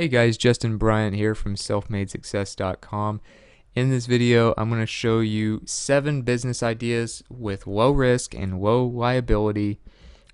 Hey guys, Justin Bryant here from selfmadesuccess.com. In this video, I'm going to show you 7 business ideas with low risk and low liability.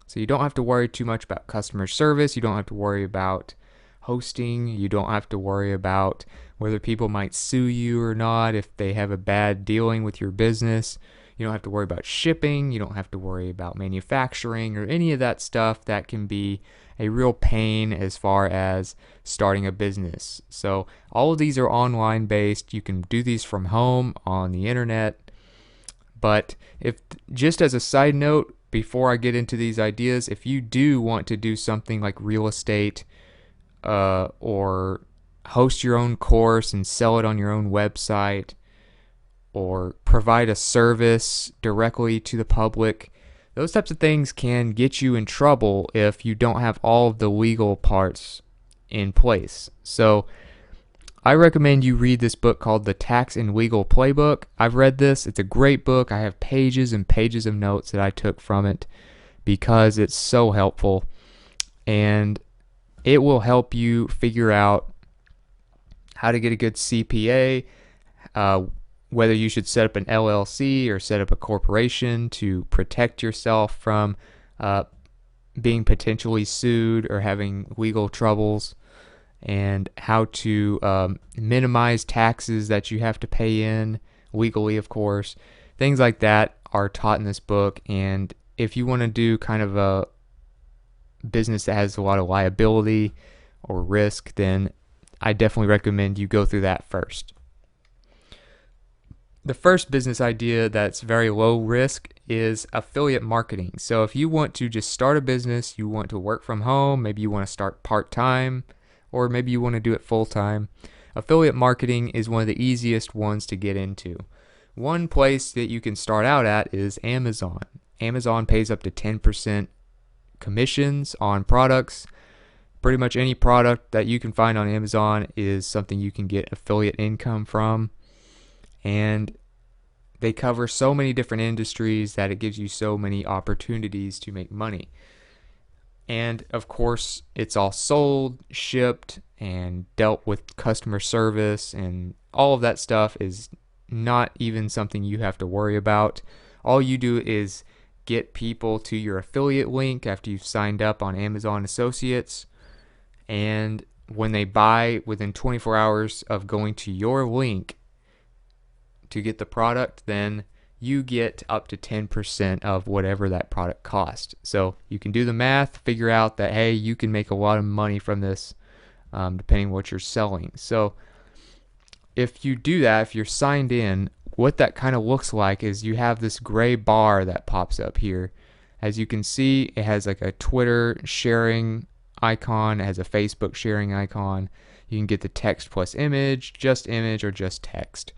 So you don't have to worry too much about customer service. You don't have to worry about hosting. You don't have to worry about whether people might sue you or not if they have a bad dealing with your business. You don't have to worry about shipping. You don't have to worry about manufacturing or any of that stuff that can be a real pain as far as starting a business. So all of these are online based. You can do these from home on the internet. But if just as a side note, before I get into these ideas, if you do want to do something like real estate or host your own course and sell it on your own website, or provide a service directly to the public, those types of things can get you in trouble if you don't have all of the legal parts in place. So I recommend you read this book called The Tax and Legal Playbook. I've read this. It's a great book. I have pages and pages of notes that I took from it because it's so helpful, and it will help you figure out how to get a good CPA, whether you should set up an LLC or set up a corporation to protect yourself from being potentially sued or having legal troubles, and how to minimize taxes that you have to pay in legally, of course. Things like that are taught in this book, and if you want to do kind of a business that has a lot of liability or risk, then I definitely recommend you go through that first. The first business idea that's very low risk is affiliate marketing. So if you want to just start a business, you want to work from home, maybe you want to start part-time, or maybe you want to do it full-time, affiliate marketing is one of the easiest ones to get into. One place that you can start out at is Amazon. Amazon pays up to 10% commissions on products. Pretty much any product that you can find on Amazon is something you can get affiliate income from. And they cover so many different industries that it gives you so many opportunities to make money. And of course, it's all sold, shipped, and dealt with customer service, and all of that stuff is not even something you have to worry about. All you do is get people to your affiliate link after you've signed up on Amazon Associates, and when they buy within 24 hours of going to your link to get the product, then you get up to 10% of whatever that product cost. So you can do the math, figure out that, hey, you can make a lot of money from this depending on what you're selling. So if you do that, if you're signed in, what that kind of looks like is you have this gray bar that pops up here. As you can see, it has like a Twitter sharing icon, it has a Facebook sharing icon. You can get the text plus image, or just text.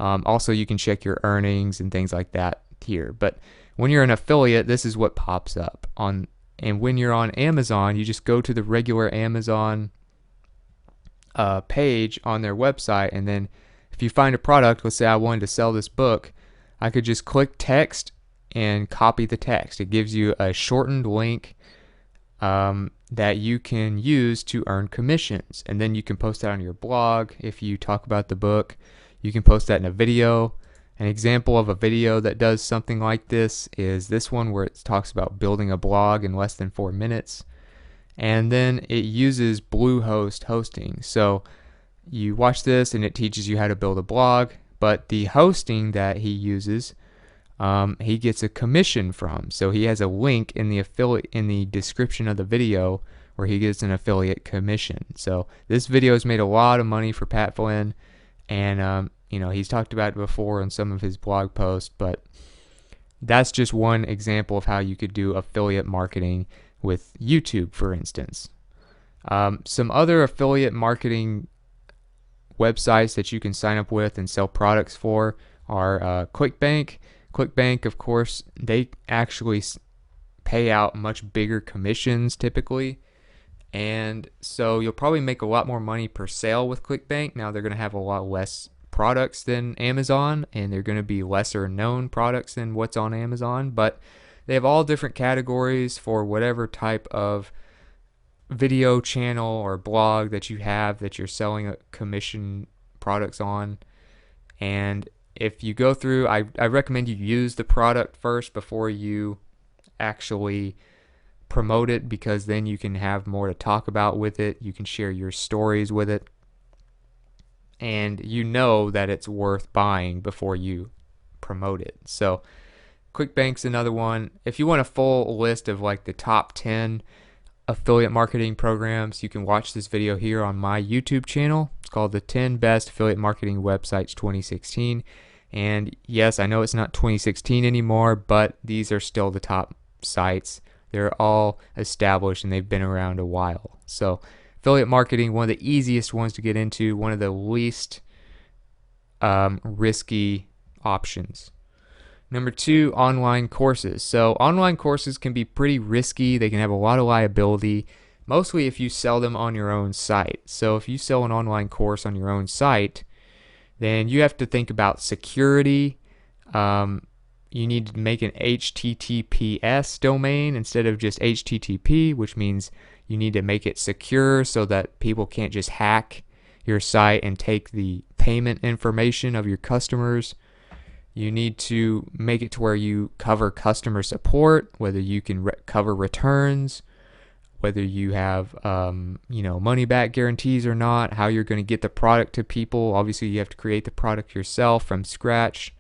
Also, you can check your earnings and things like that here. But when you're an affiliate, this is what pops up on. And when you're on Amazon, you just go to the regular Amazon page on their website, and then if you find a product, let's say I wanted to sell this book, I could just click text and copy the text. It gives you a shortened link that you can use to earn commissions, and then you can post that on your blog. If you talk about the book, you can post that in a video. An example of a video that does something like this is this one, where it talks about building a blog in less than 4 minutes. And then it uses Bluehost hosting. So you watch this and it teaches you how to build a blog, but the hosting that he uses, he gets a commission from. So he has a link in the description of the video where he gets an affiliate commission. So this video has made a lot of money for Pat Flynn. And, he's talked about it before in some of his blog posts, but that's just one example of how you could do affiliate marketing with YouTube, for instance. Some other affiliate marketing websites that you can sign up with and sell products for are ClickBank. ClickBank, of course, they actually pay out much bigger commissions typically. And so you'll probably make a lot more money per sale with ClickBank. Now they're going to have a lot less products than Amazon, and they're going to be lesser known products than what's on Amazon, but they have all different categories for whatever type of video channel or blog that you have that you're selling a commission products on. And if you go through, I recommend you use the product first before you actually promote it, because then you can have more to talk about with it. You can share your stories with it, and you know that it's worth buying before you promote it. So QuickBank's another one. If you want a full list of like the top 10 affiliate marketing programs, you can watch this video here on my YouTube channel. It's called the 10 Best Affiliate Marketing Websites 2016. And yes, I know it's not 2016 anymore, but these are still the top sites. They're all established and they've been around a while. So affiliate marketing, one of the easiest ones to get into, one of the least risky options. Number 2, online courses. So online courses can be pretty risky. They can have a lot of liability, mostly if you sell them on your own site. So if you sell an online course on your own site, then you have to think about security. You need to make an HTTPS domain instead of just HTTP, which means you need to make it secure so that people can't just hack your site and take the payment information of your customers. You need to make it to where you cover customer support, whether you can cover returns, whether you have money back guarantees or not, how you're going to get the product to people. Obviously, you have to create the product yourself from scratch.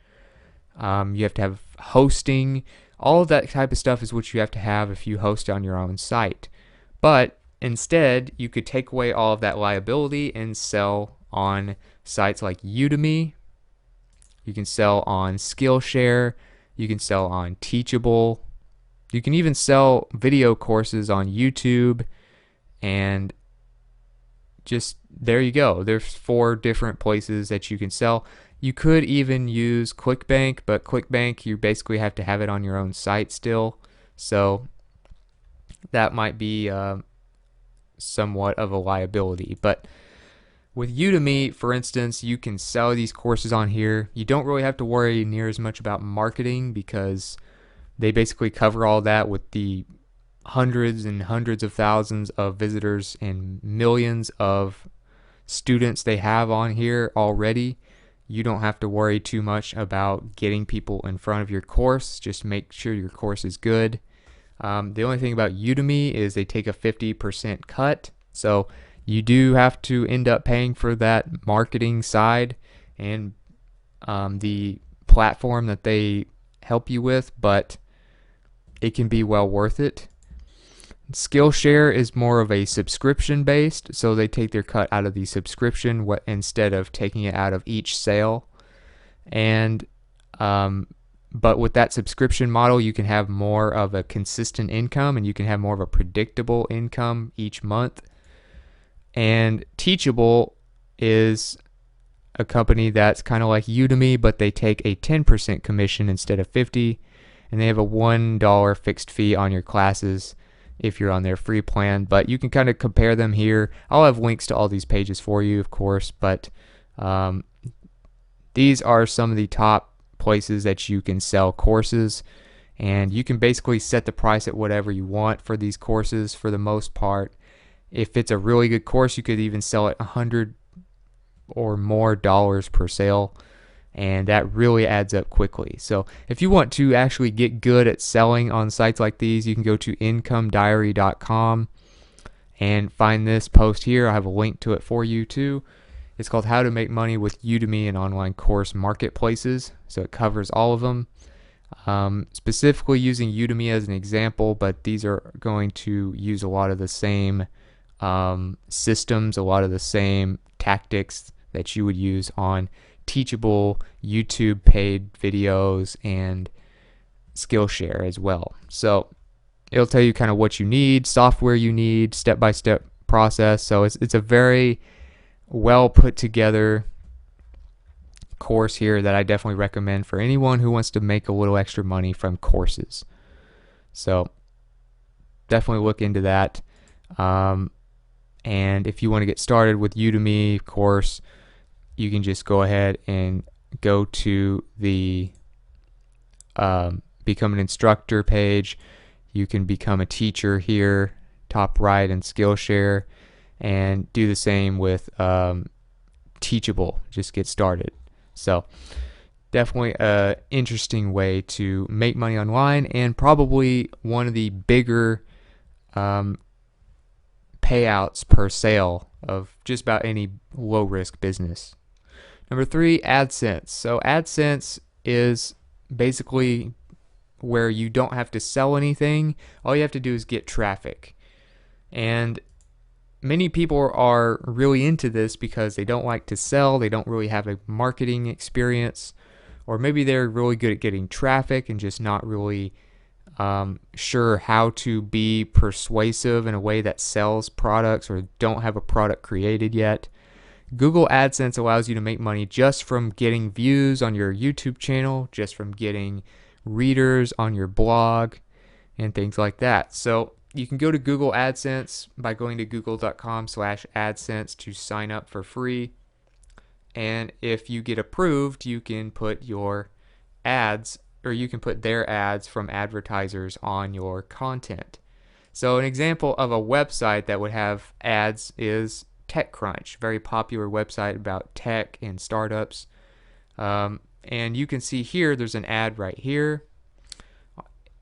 You have to have hosting. All of that type of stuff is what you have to have if you host on your own site. But instead, you could take away all of that liability and sell on sites like Udemy. You can sell on Skillshare. You can sell on Teachable. You can even sell video courses on YouTube. And just there you go. There's 4 different places that you can sell. You could even use QuickBank, but QuickBank, you basically have to have it on your own site still. So that might be somewhat of a liability. But with Udemy, for instance, you can sell these courses on here. You don't really have to worry near as much about marketing because they basically cover all that with the hundreds and hundreds of thousands of visitors and millions of students they have on here already. You don't have to worry too much about getting people in front of your course. Just make sure your course is good. The only thing about Udemy is they take a 50% cut. So you do have to end up paying for that marketing side and the platform that they help you with, but it can be well worth it. Skillshare is more of a subscription based, so they take their cut out of the subscription instead of taking it out of each sale. And but with that subscription model, you can have more of a consistent income and you can have more of a predictable income each month. And Teachable is a company that's kind of like Udemy, but they take a 10% commission instead of 50%, and they have a $1 fixed fee on your classes if you're on their free plan. But you can kind of compare them here. I'll have links to all these pages for you, of course, but these are some of the top places that you can sell courses, and you can basically set the price at whatever you want for these courses for the most part. If it's a really good course, you could even sell it $100 or more per sale, and that really adds up quickly. So if you want to actually get good at selling on sites like these, you can go to incomediary.com and find this post here. I have a link to it for you too. It's called How to Make Money with Udemy and Online Course Marketplaces. So it covers all of them. Specifically using Udemy as an example, but these are going to use a lot of the same systems, a lot of the same tactics that you would use on Teachable, YouTube paid videos, and Skillshare as well. So it'll tell you kind of what you need, software you need, step-by-step process. So it's a very well put together course here that I definitely recommend for anyone who wants to make a little extra money from courses. So definitely look into that. And if you want to get started with Udemy, of course, you can just go ahead and go to the become an instructor page. You can become a teacher here top right and Skillshare, and do the same with Teachable. Just get started. So definitely a interesting way to make money online, and probably one of the bigger payouts per sale of just about any low risk business. Number 3, Adsense. So Adsense is basically where you don't have to sell anything. All you have to do is get traffic. And many people are really into this because they don't like to sell, they don't really have a marketing experience, or maybe they're really good at getting traffic and just not really sure how to be persuasive in a way that sells products, or don't have a product created yet. Google AdSense allows you to make money just from getting views on your YouTube channel, just from getting readers on your blog, and things like that. So you can go to Google AdSense by going to google.com/AdSense to sign up for free. And if you get approved, you can put your ads, or you can put their ads from advertisers on your content. So an example of a website that would have ads is TechCrunch, very popular website about tech and startups. And you can see here there's an ad right here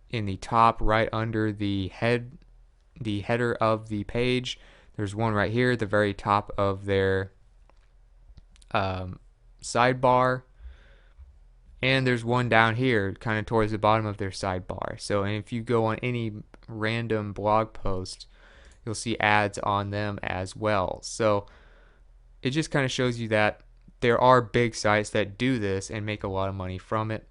in the top right under the header of the page. There's one right here at the very top of their sidebar, and there's one down here kind of towards the bottom of their sidebar. So if you go on any random blog post, you'll see ads on them as well. So it just kind of shows you that there are big sites that do this and make a lot of money from it,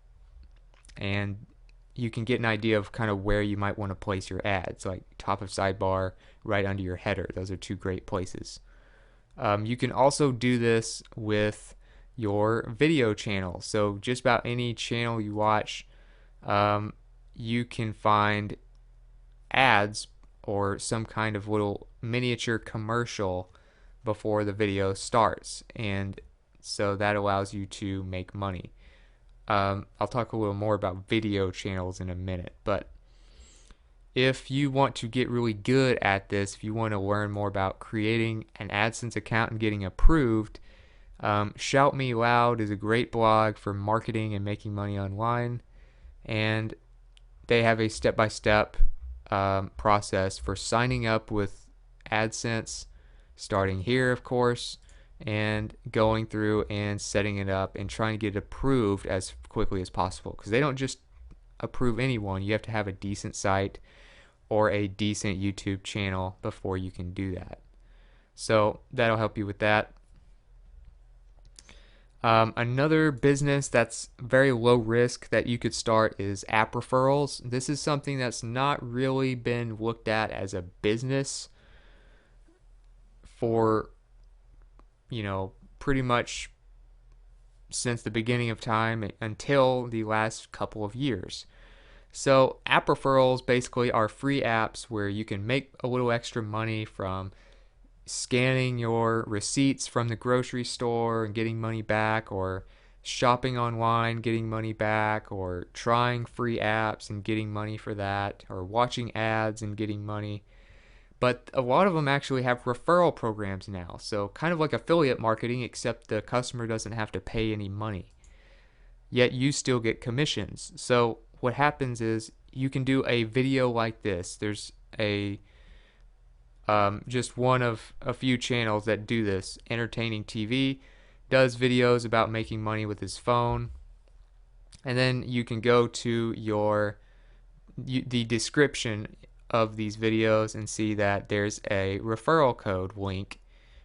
and you can get an idea of kind of where you might want to place your ads, like top of sidebar, right under your header. Those are two great places. You can also do this with your video channel. So just about any channel you watch, you can find ads or some kind of little miniature commercial before the video starts, and so that allows you to make money. I'll talk a little more about video channels in a minute, but if you want to get really good at this, if you want to learn more about creating an AdSense account and getting approved, Shout Me Loud is a great blog for marketing and making money online, and they have a step-by-step process for signing up with AdSense, starting here, of course, and going through and setting it up and trying to get it approved as quickly as possible, because they don't just approve anyone. You have to have a decent site or a decent YouTube channel before you can do that. So that'll help you with that. Another business that's very low risk that you could start is app referrals. This is something that's not really been looked at as a business for, pretty much since the beginning of time until the last couple of years. So app referrals basically are free apps where you can make a little extra money from scanning your receipts from the grocery store and getting money back, or shopping online, getting money back, or trying free apps and getting money for that, or watching ads and getting money. But a lot of them actually have referral programs now, so kind of like affiliate marketing, except the customer doesn't have to pay any money, yet you still get commissions. So what happens is you can do a video like this. There's a just one of a few channels that do this. Entertaining TV does videos about making money with his phone, and then you can go to the description of these videos and see that there's a referral code link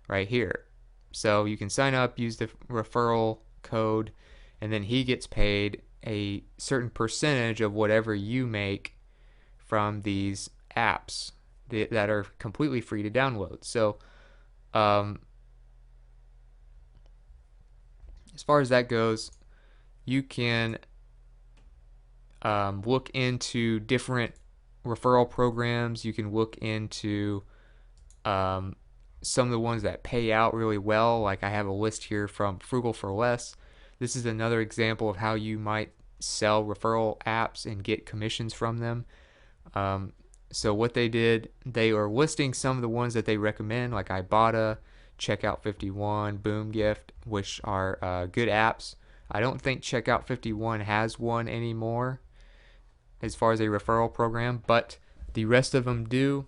right here. So you can sign up, use the referral code, and then he gets paid a certain percentage of whatever you make from these apps that are completely free to download. So as far as that goes, you can look into different referral programs. You can look into some of the ones that pay out really well. Like I have a list here from Frugal for Less. This is another example of how you might sell referral apps and get commissions from them. So what they did, they are listing some of the ones that they recommend, like Ibotta, Checkout 51, Boom Gift, which are good apps. I don't think Checkout 51 has one anymore as far as a referral program, but the rest of them do.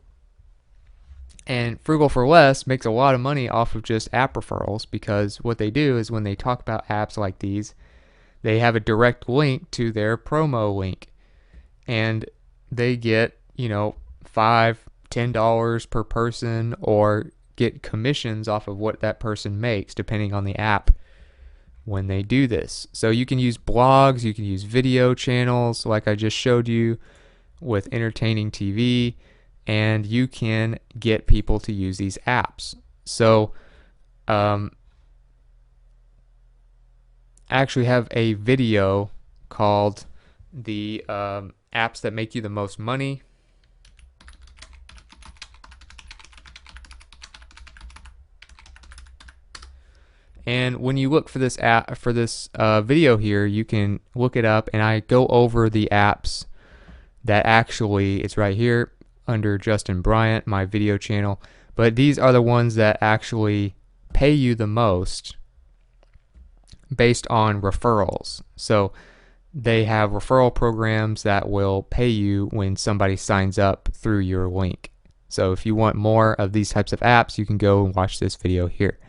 And Frugal for Less makes a lot of money off of just app referrals, because what they do is when they talk about apps like these, they have a direct link to their promo link, and they get, $5, $10 per person, or get commissions off of what that person makes depending on the app when they do this. So you can use blogs, you can use video channels like I just showed you with entertaining TV, and you can get people to use these apps. So I actually have a video called the apps that make you the most money. And when you look for this app, for this video here, you can look it up, and I go over the apps that actually, it's right here under Justin Bryant, my video channel, but these are the ones that actually pay you the most based on referrals. So they have referral programs that will pay you when somebody signs up through your link. So if you want more of these types of apps, you can go and watch this video here.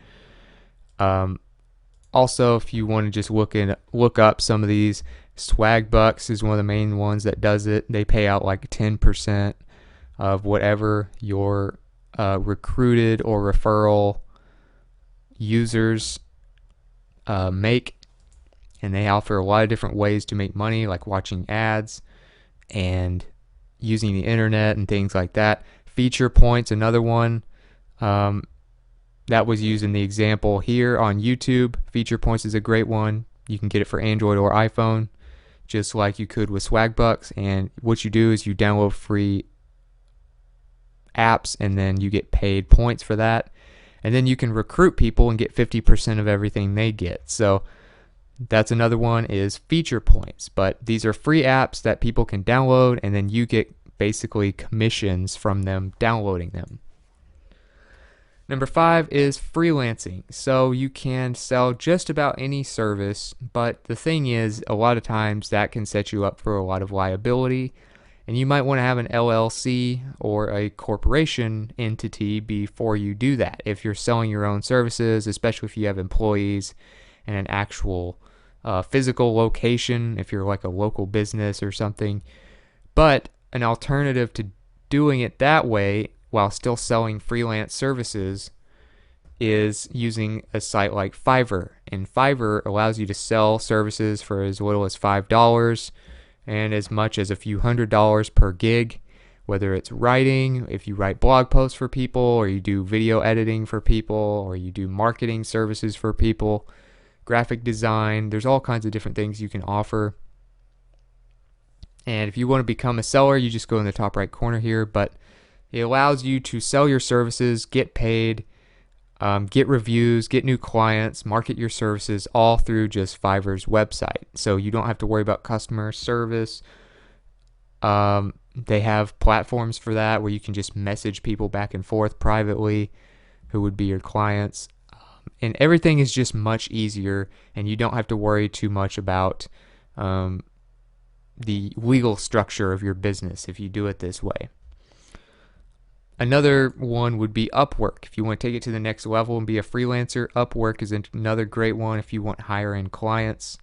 Also, if you want to just look up some of these, Swagbucks is one of the main ones that does it. They pay out like 10% of whatever your recruited or referral users make, and they offer a lot of different ways to make money, like watching ads and using the internet and things like that. Feature Points, another one that was used in the example here on YouTube. Feature Points is a great one. You can get it for Android or iPhone, just like you could with Swagbucks. And what you do is you download free apps, and then you get paid points for that. And then you can recruit people and get 50% of everything they get. So that's another one, is Feature Points. But these are free apps that people can download, and then you get basically commissions from them downloading them. Number 5 is freelancing. So you can sell just about any service, but the thing is, a lot of times that can set you up for a lot of liability, and you might want to have an LLC or a corporation entity before you do that if you're selling your own services, especially if you have employees and an actual physical location, if you're like a local business or something. But an alternative to doing it that way while still selling freelance services is using a site like Fiverr. And Fiverr allows you to sell services for as little as $5 and as much as a few $100s per gig, whether it's writing, if you write blog posts for people, or you do video editing for people, or you do marketing services for people, graphic design. There's all kinds of different things you can offer. And if you want to become a seller, you just go in the top right corner here, but it allows you to sell your services, get paid, get reviews, get new clients, market your services, all through just Fiverr's website. So you don't have to worry about customer service. They have platforms for that where you can just message people back and forth privately who would be your clients. And everything is just much easier, and you don't have to worry too much about the legal structure of your business if you do it this way. Another one would be Upwork. If you want to take it to the next level and be a freelancer, Upwork is another great one if you want higher-end clients.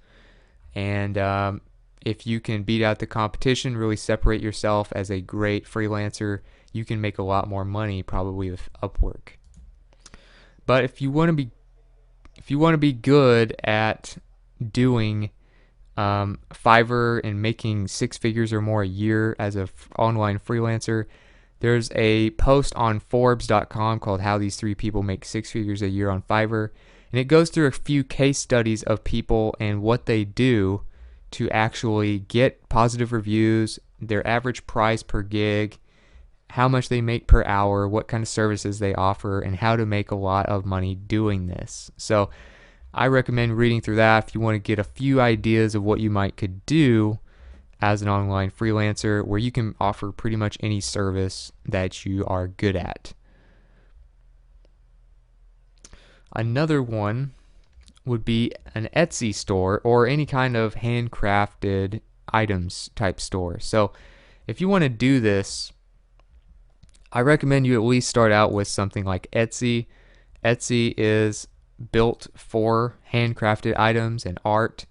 And if you can beat out the competition, really separate yourself as a great freelancer, you can make a lot more money probably with Upwork. But if you want to be good at doing Fiverr and making 6 figures or more a year as an online freelancer, there's a post on Forbes.com called How These 3 People Make 6 Figures a Year on Fiverr. And it goes through a few case studies of people and what they do to actually get positive reviews, their average price per gig, how much they make per hour, what kind of services they offer, and how to make a lot of money doing this. So I recommend reading through that if you want to get a few ideas of what you might could do as an online freelancer where you can offer pretty much any service that you are good at. Another one would be an Etsy store or any kind of handcrafted items type store. So if you want to do this, I recommend you at least start out with something like Etsy. Etsy is built for handcrafted items and art,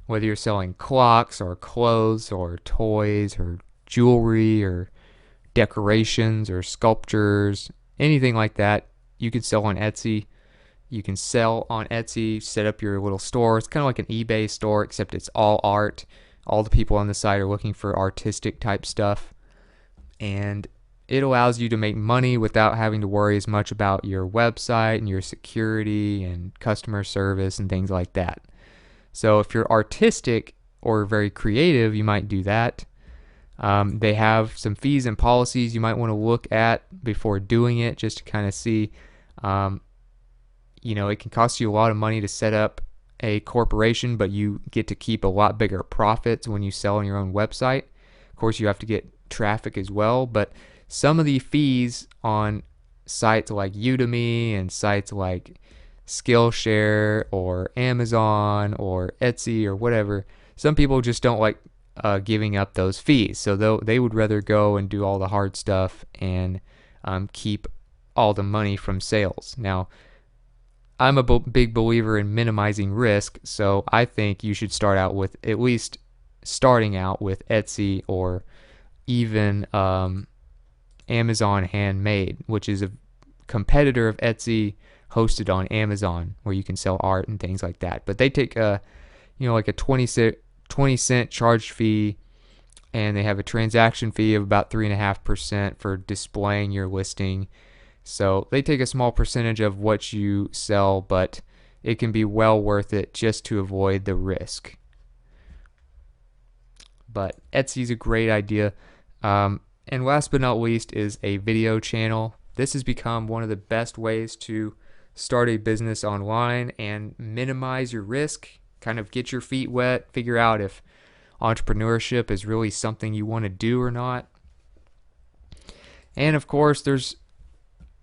whether you're selling clocks or clothes or toys or jewelry or decorations or sculptures, anything like that, you can sell on Etsy. You can sell on Etsy, set up your little store. It's kind of like an eBay store, except it's all art. All the people on the site are looking for artistic type stuff. And it allows you to make money without having to worry as much about your website and your security and customer service and things like that. So if you're artistic or very creative, you might do that. They have some fees and policies you might want to look at before doing it, just to kind of see. It can cost you a lot of money to set up a corporation, but you get to keep a lot bigger profits when you sell on your own website. Of course, you have to get traffic as well, but some of the fees on sites like Udemy and sites like Skillshare or Amazon or Etsy or whatever, some people just don't like giving up those fees. So they would rather go and do all the hard stuff and keep all the money from sales. Now, I'm a big believer in minimizing risk, so I think you should start out with Etsy or even Amazon Handmade, which is a competitor of Etsy hosted on Amazon, where you can sell art and things like that. But they take a 20 cent charge fee, and they have a transaction fee of about 3.5% for displaying your listing. So they take a small percentage of what you sell, but it can be well worth it just to avoid the risk. But Etsy's a great idea. And last but not least is a video channel. This has become one of the best ways to start a business online and minimize your risk, kind of get your feet wet, figure out if entrepreneurship is really something you want to do or not. And of course, there's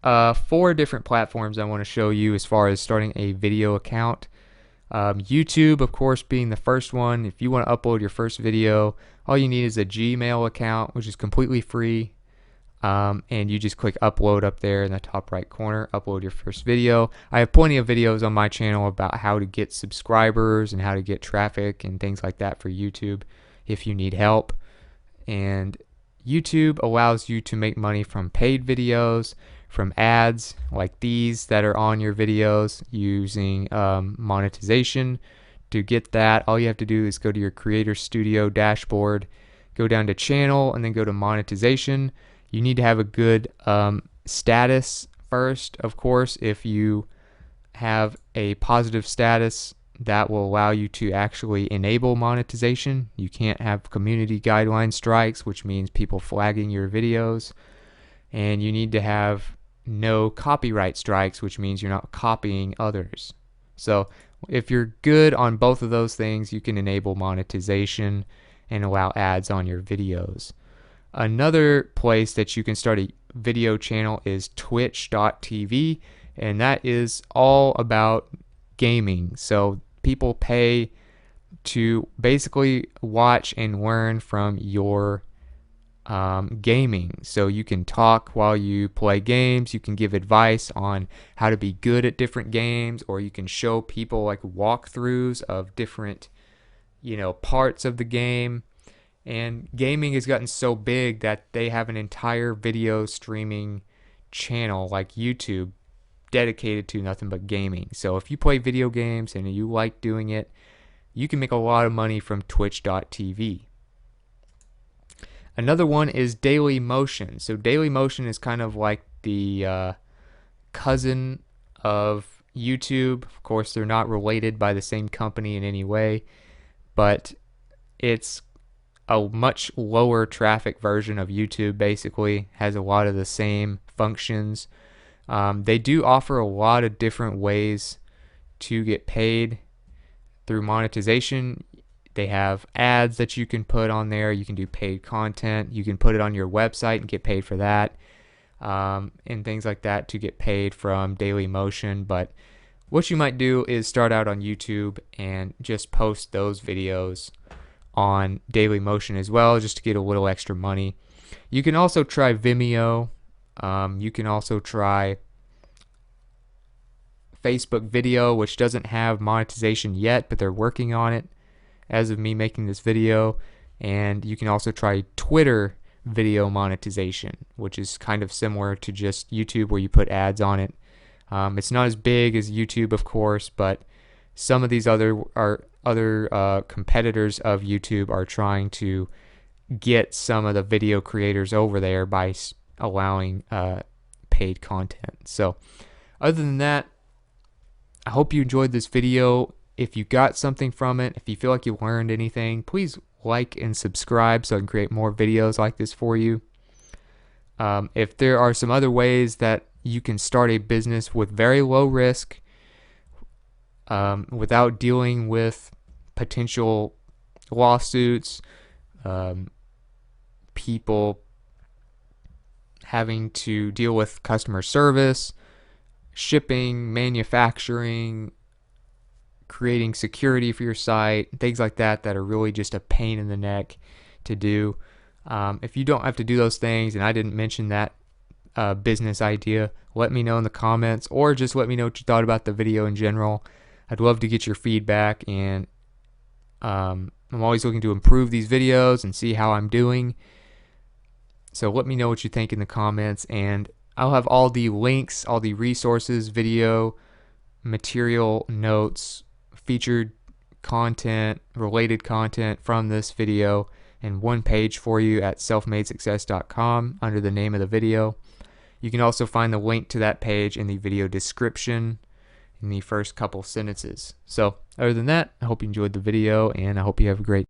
4 different platforms I want to show you as far as starting a video account. YouTube, of course, being the first one. If you want to upload your first video, all you need is a Gmail account, which is completely free. And you just click upload up there in the top right corner, upload your first video. I have plenty of videos on my channel about how to get subscribers and how to get traffic and things like that for YouTube if you need help. And YouTube allows you to make money from paid videos, from ads like these that are on your videos, using monetization. To get that, all you have to do is go to your Creator Studio dashboard, go down to channel, and then go to monetization. You need to have a good status first, of course. If you have a positive status, that will allow you to actually enable monetization. You can't have community guideline strikes, which means people flagging your videos. And you need to have no copyright strikes, which means you're not copying others. So if you're good on both of those things, you can enable monetization and allow ads on your videos. Another place that you can start a video channel is twitch.tv, and that is all about gaming. So people pay to basically watch and learn from your gaming. So you can talk while you play games, you can give advice on how to be good at different games, or you can show people like walkthroughs of different parts of the game. And gaming has gotten so big that they have an entire video streaming channel like YouTube dedicated to nothing but gaming. So if you play video games and you like doing it, you can make a lot of money from twitch.tv. Another one is Daily Motion. So Daily Motion is kind of like the cousin of YouTube. Of course, they're not related by the same company in any way, but it's a much lower traffic version of YouTube. Basically has a lot of the same functions. They do offer a lot of different ways to get paid through monetization. They have ads that you can put on there. You can do paid content. You can put it on your website and get paid for that, and things like that to get paid from Daily Motion. But what you might do is start out on YouTube and just post those videos on Daily Motion as well, just to get a little extra money. You can also try Vimeo. You can also try Facebook video, which doesn't have monetization yet, but they're working on it as of me making this video. And you can also try Twitter video monetization, which is kind of similar to just YouTube, where you put ads on it. It's not as big as YouTube, of course, but some of these other competitors of YouTube are trying to get some of the video creators over there by allowing paid content. So other than that, I hope you enjoyed this video. If you got something from it, if you feel like you learned anything, please like and subscribe so I can create more videos like this for you. If there are some other ways that you can start a business with very low risk, without dealing with potential lawsuits, people having to deal with customer service, shipping, manufacturing, creating security for your site, things like that that are really just a pain in the neck to do. If you don't have to do those things, and I didn't mention that business idea, let me know in the comments, or just let me know what you thought about the video in general. I'd love to get your feedback, and I'm always looking to improve these videos and see how I'm doing. So let me know what you think in the comments, and I'll have all the links, all the resources, video, material, notes, featured content, related content from this video in one page for you at selfmadesuccess.com under the name of the video. You can also find the link to that page in the video description in the first couple sentences. So other than that, I hope you enjoyed the video, and I hope you have a great